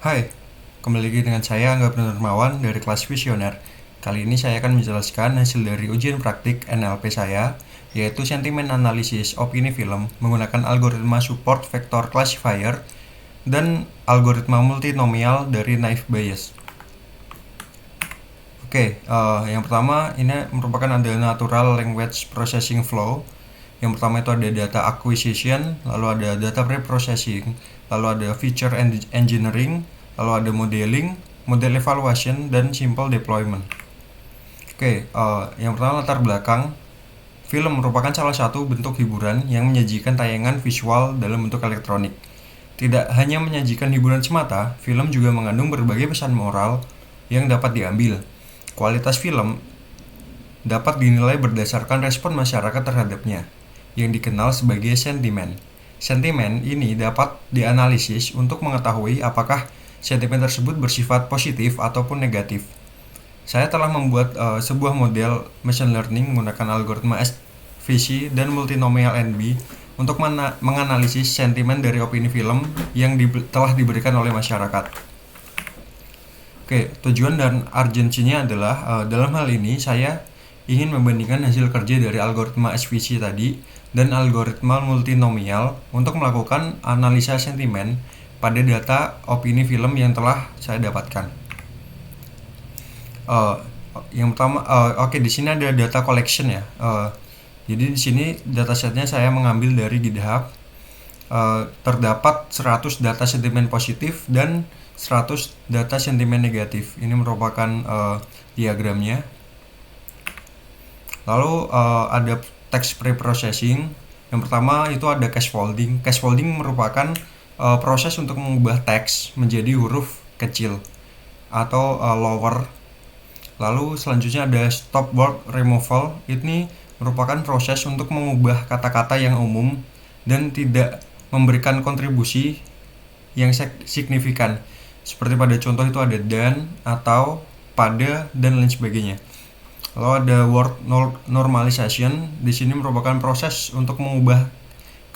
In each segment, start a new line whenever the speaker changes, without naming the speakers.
Hai, kembali lagi dengan saya Angga Nurmawan dari kelas Visioner. Kali ini saya akan menjelaskan hasil dari ujian praktik NLP saya, yaitu sentimen analisis opini film menggunakan algoritma support vector classifier dan algoritma multinomial dari naive Bayes. Yang pertama ini merupakan ada natural language processing flow. Yang pertama itu ada data acquisition, lalu ada data pre-processing, lalu ada feature engineering, lalu ada modeling, model evaluation, dan simple deployment. Yang pertama latar belakang. Film merupakan salah satu bentuk hiburan yang menyajikan tayangan visual dalam bentuk elektronik. Tidak hanya menyajikan hiburan semata, film juga mengandung berbagai pesan moral yang dapat diambil. Kualitas film dapat dinilai berdasarkan respon masyarakat terhadapnya, yang dikenal sebagai sentimen. Sentimen ini dapat dianalisis untuk mengetahui apakah sentimen tersebut bersifat positif ataupun negatif. Saya telah membuat sebuah model machine learning menggunakan algoritma SVC dan multinomial NB untuk menganalisis sentimen dari opini film yang telah diberikan oleh masyarakat. Tujuan dan urgensinya adalah dalam hal ini saya ingin membandingkan hasil kerja dari algoritma SVC tadi dan algoritma multinomial untuk melakukan analisa sentimen pada data opini film yang telah saya dapatkan. Yang pertama, di sini ada data collection ya. Jadi di sini datasetnya saya mengambil dari GitHub. Terdapat 100 data sentimen positif dan 100 data sentimen negatif. Ini merupakan diagramnya. Lalu ada text pre-processing. Yang pertama itu ada cascading. Cascading merupakan proses untuk mengubah teks menjadi huruf kecil atau lower. Lalu selanjutnya ada stop word removal. Ini merupakan proses untuk mengubah kata-kata yang umum dan tidak memberikan kontribusi yang signifikan. Seperti pada contoh itu ada dan, atau, pada, dan lain sebagainya. Lalu ada word normalization. Di sini merupakan proses untuk mengubah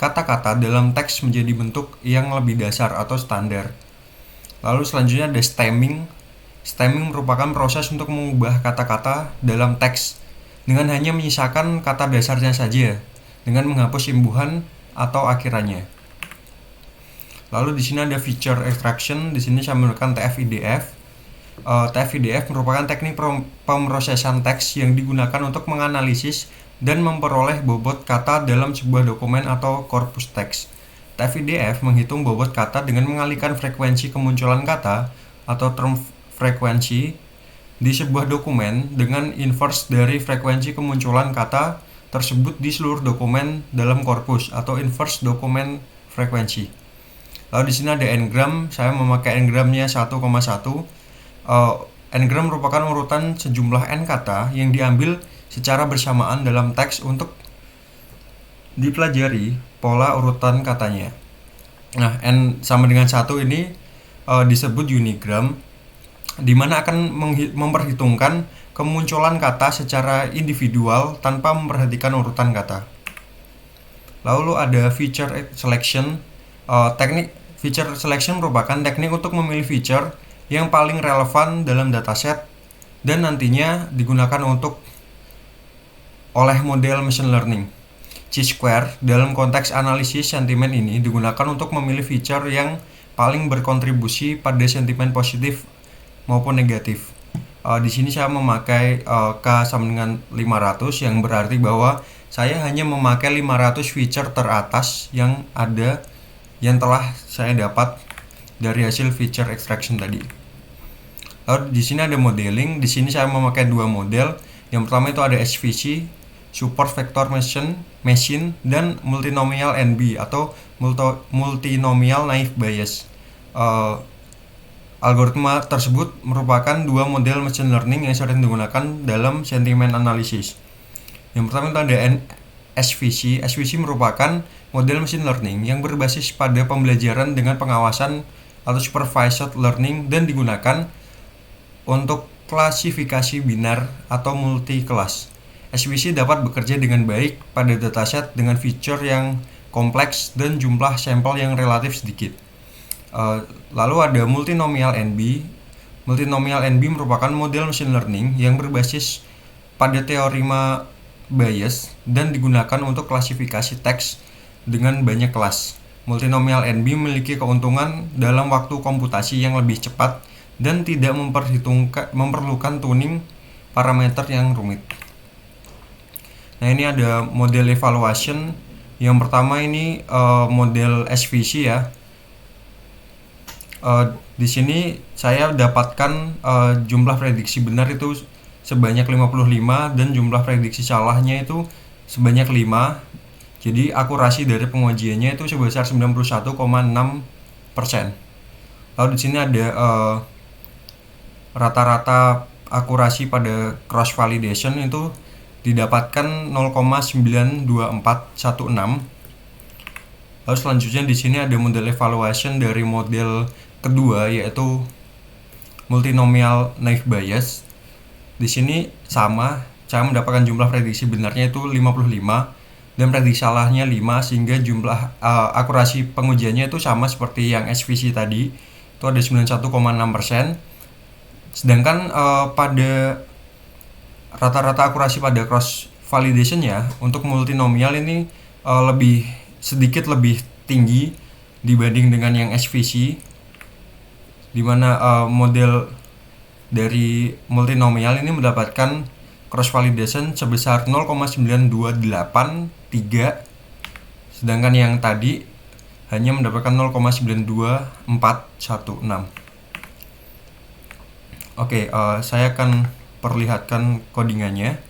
kata-kata dalam teks menjadi bentuk yang lebih dasar atau standar. Lalu selanjutnya ada stemming. Stemming merupakan proses untuk mengubah kata-kata dalam teks dengan hanya menyisakan kata dasarnya saja, dengan menghapus imbuhan atau akhirannya. Lalu di sini ada feature extraction. Di sini saya menggunakan TF-IDF. TF-IDF merupakan teknik pemrosesan teks yang digunakan untuk menganalisis dan memperoleh bobot kata dalam sebuah dokumen atau korpus teks. TF-IDF menghitung bobot kata dengan mengalihkan frekuensi kemunculan kata atau term frekuensi di sebuah dokumen dengan inverse dari frekuensi kemunculan kata tersebut di seluruh dokumen dalam korpus atau inverse dokumen frekuensi. Lalu di sini ada n-gram. Saya memakai n-gramnya 1,1. N-gram merupakan urutan sejumlah n kata yang diambil secara bersamaan dalam teks untuk dipelajari pola urutan katanya. Nah, n sama dengan 1 ini disebut unigram, di mana akan memperhitungkan kemunculan kata secara individual tanpa memperhatikan urutan kata. Lalu ada feature selection. Teknik feature selection merupakan teknik untuk memilih feature yang paling relevan dalam dataset dan nantinya digunakan oleh model machine learning. Chi-square dalam konteks analisis sentimen ini digunakan untuk memilih feature yang paling berkontribusi pada sentimen positif maupun negatif. Di sini saya memakai K sama dengan 500, yang berarti bahwa saya hanya memakai 500 feature teratas yang ada yang telah saya dapat dari hasil feature extraction tadi. Lalu di sini ada modeling. Di sini saya memakai dua model. Yang pertama itu ada SVC, support vector machine, dan multinomial NB atau multinomial naive Bayes. Algoritma tersebut merupakan dua model machine learning yang sering digunakan dalam sentimen analysis. Yang pertama itu ada SVC. SVC merupakan model machine learning yang berbasis pada pembelajaran dengan pengawasan atau supervised learning dan digunakan untuk klasifikasi binar atau multi-kelas. SVC dapat bekerja dengan baik pada dataset dengan feature yang kompleks dan jumlah sampel yang relatif sedikit. Lalu ada multinomial NB. Multinomial NB merupakan model machine learning yang berbasis pada teorema Bayes dan digunakan untuk klasifikasi teks dengan banyak kelas. Multinomial NB memiliki keuntungan dalam waktu komputasi yang lebih cepat dan tidak memerlukan tuning parameter yang rumit. Nah, ini ada model evaluation. Yang pertama ini model SVC ya. Di sini saya dapatkan jumlah prediksi benar itu sebanyak 55 dan jumlah prediksi salahnya itu sebanyak 5. Jadi akurasi dari pengujiannya itu sebesar 91,6%. Lalu di sini ada rata-rata akurasi pada cross validation itu didapatkan 0,92416. Lalu selanjutnya di sini ada model evaluation dari model kedua yaitu multinomial naive Bayes. Di sini sama, saya mendapatkan jumlah prediksi benarnya itu 55 dan prediksi salahnya 5 sehingga jumlah akurasi pengujiannya itu sama seperti yang SVC tadi, itu ada 91,6%. Sedangkan pada rata-rata akurasi pada cross validation ya untuk multinomial ini sedikit lebih tinggi dibanding dengan yang SVC, di mana model dari multinomial ini mendapatkan cross validation sebesar 0,9283, sedangkan yang tadi hanya mendapatkan 0,92416. Oke, saya akan perlihatkan codingannya.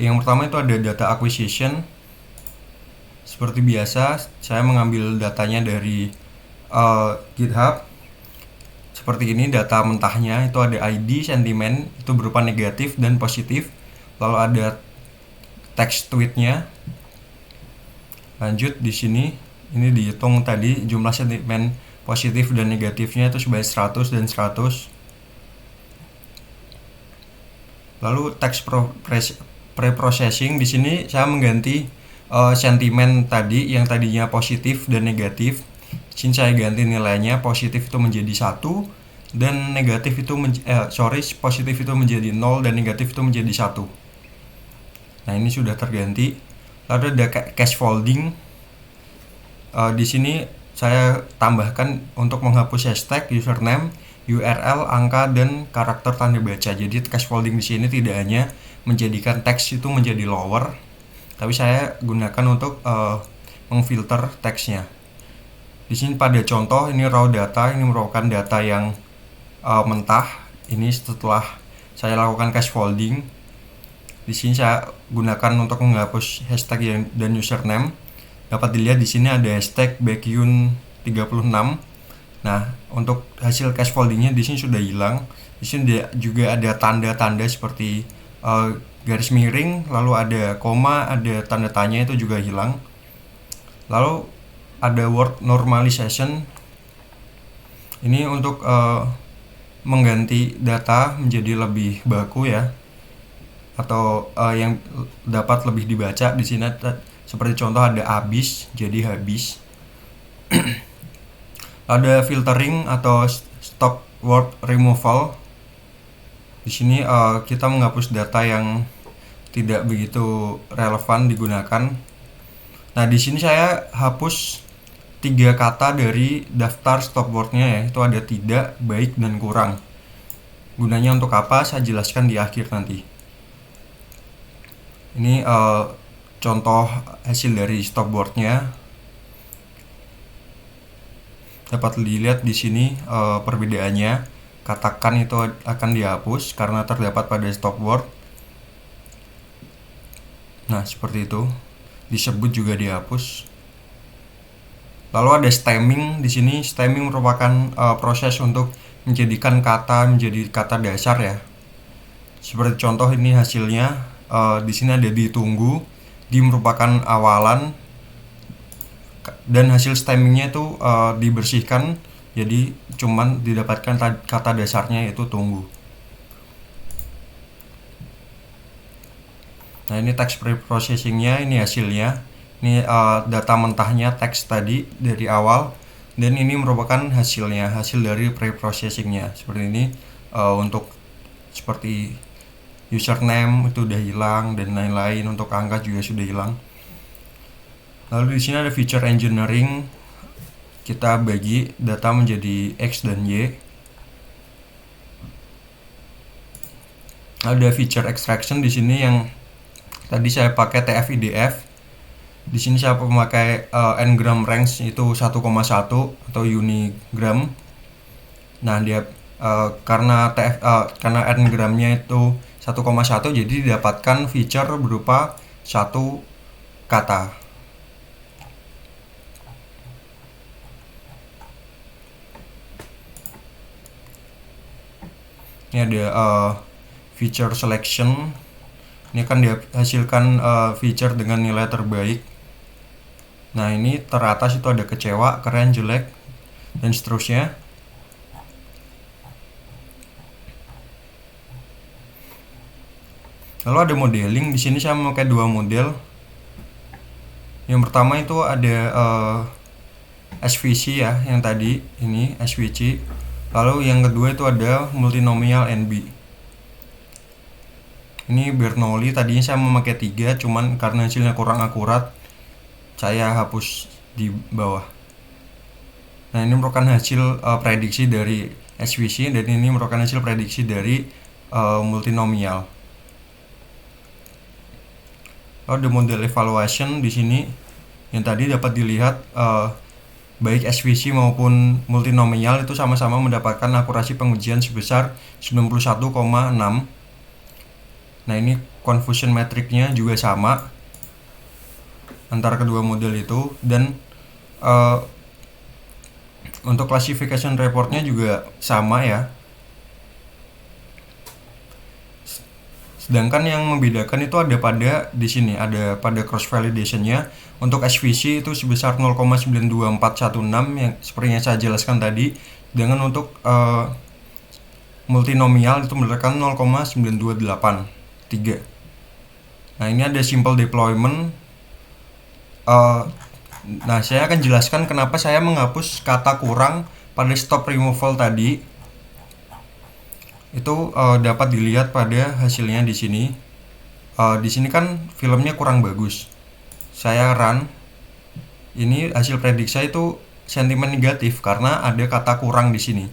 Yang pertama itu ada data acquisition. Seperti biasa, saya mengambil datanya dari GitHub. Seperti ini data mentahnya, itu ada ID, sentiment, itu berupa negatif dan positif. Lalu ada text tweetnya. Lanjut di sini, ini dihitung tadi jumlah sentimen positif dan negatifnya itu sebanyak 100 dan 100. Lalu text pre-processing, di sini saya mengganti sentimen tadi yang tadinya positif dan negatif. Di sini saya ganti nilainya, positif itu menjadi 1 dan negatif itu positif itu menjadi 0 dan negatif itu menjadi 1. Nah, ini sudah terganti. Lalu ada cache folding. Di sini saya tambahkan untuk menghapus hashtag, username, URL, angka dan karakter tanda baca. Jadi cache folding di sini tidak hanya menjadikan teks itu menjadi lower, tapi saya gunakan untuk memfilter teksnya. Di sini pada contoh ini raw data, ini merupakan data yang mentah. Ini setelah saya lakukan cache folding. Di sini saya gunakan untuk menghapus hashtag dan username. Dapat dilihat di sini ada hashtag Baekhyun36. Nah, untuk hasil cache foldingnya di sini sudah hilang. Di sini juga ada tanda-tanda seperti garis miring, lalu ada koma, ada tanda tanya, itu juga hilang. Lalu ada word normalization. Ini untuk mengganti data menjadi lebih baku ya, atau yang dapat lebih dibaca. Di sini seperti contoh ada habis jadi habis. Ada filtering atau stop word removal. Di sini kita menghapus data yang tidak begitu relevan digunakan. Nah, di sini saya hapus 3 kata dari daftar stop word-nya ya. Itu ada tidak, baik, dan kurang. Gunanya untuk apa? Saya jelaskan di akhir nanti. Ini contoh hasil dari stop word-nya. Dapat dilihat di sini perbedaannya. Katakan itu akan dihapus karena terdapat pada stop word. Nah, seperti itu. Disebut juga dihapus. Lalu ada stemming. Di sini stemming merupakan proses untuk menjadikan kata menjadi kata dasar ya. Seperti contoh ini hasilnya. Di sini ada ditunggu. Di merupakan awalan. Dan hasil stemmingnya itu dibersihkan. Jadi cuman didapatkan kata dasarnya yaitu tunggu. Nah, ini text preprocessingnya, ini hasilnya. Ini data mentahnya teks tadi dari awal, dan ini merupakan hasilnya, hasil dari preprocessingnya. Seperti ini. Untuk seperti username itu udah hilang dan lain-lain, untuk angka juga sudah hilang. Lalu di sini ada feature engineering. Kita bagi data menjadi X dan Y. Ada feature extraction di sini yang tadi saya pakai TF-IDF. Di sini saya memakai n-gram range itu 1,1 atau unigram. Nah, dia karena n-gramnya itu 1,1, jadi didapatkan feature berupa satu kata. Ini ada feature selection. Ini kan dihasilkan feature dengan nilai terbaik. Nah, ini teratas itu ada kecewa, keren, jelek, dan seterusnya. Lalu ada modeling. Di sini saya memakai dua model. Yang pertama itu ada SVC ya, yang tadi ini SVC. Lalu yang kedua itu ada multinomial NB. Ini Bernoulli, tadinya saya memakai 3, cuman karena hasilnya kurang akurat, saya hapus di bawah. Nah, ini merupakan hasil prediksi dari SVC, dan ini merupakan hasil prediksi dari multinomial. Lalu ada model evaluation di sini, yang tadi dapat dilihat baik SVC maupun multinomial itu sama-sama mendapatkan akurasi pengujian sebesar 91,6. Nah, ini confusion metricnya juga sama antara kedua model itu, dan untuk classification reportnya juga sama ya. Sedangkan yang membedakan itu ada pada di sini, ada pada cross validationnya. Untuk SVC itu sebesar 0,92416 yang seperti yang saya jelaskan tadi. Dengan untuk multinomial itu mendapatkan 0,9283. Nah, ini ada simple deployment. Nah, saya akan jelaskan kenapa saya menghapus kata kurang pada stop removal tadi. Itu dapat dilihat pada hasilnya di sini. Di sini kan filmnya kurang bagus. Saya run. Ini hasil prediksi itu sentimen negatif karena ada kata kurang di sini.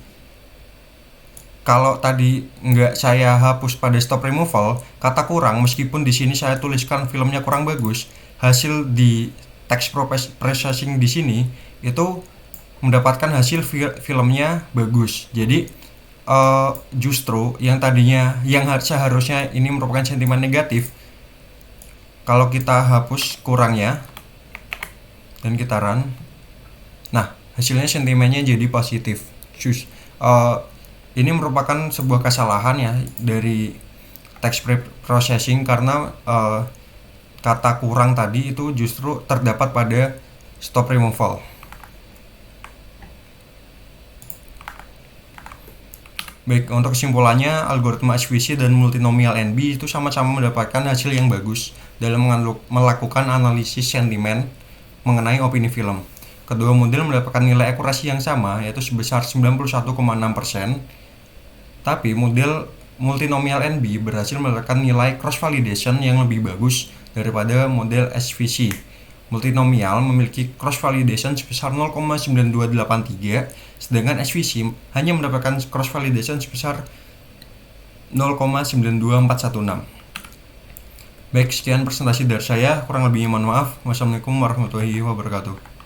Kalau tadi nggak saya hapus pada stop removal, kata kurang, meskipun di sini saya tuliskan filmnya kurang bagus, hasil di text processing di sini itu mendapatkan hasil filmnya bagus. Jadi justru yang tadinya yang seharusnya ini merupakan sentimen negatif, kalau kita hapus kurangnya dan kita run, nah hasilnya sentimennya jadi positif. Ini merupakan sebuah kesalahan ya dari text processing karena kata kurang tadi itu justru terdapat pada stop removal. Baik, untuk kesimpulannya, algoritma SVC dan multinomial NB itu sama-sama mendapatkan hasil yang bagus dalam melakukan analisis sentimen mengenai opini film. Kedua model mendapatkan nilai akurasi yang sama, yaitu sebesar 91,6%. Tapi model multinomial NB berhasil mendapatkan nilai cross validation yang lebih bagus daripada model SVC. Multinomial memiliki cross validation sebesar 0,9283, sedangkan SVC hanya mendapatkan cross validation sebesar 0,92416. Baik, sekian presentasi dari saya, kurang lebihnya mohon maaf. Wassalamualaikum warahmatullahi wabarakatuh.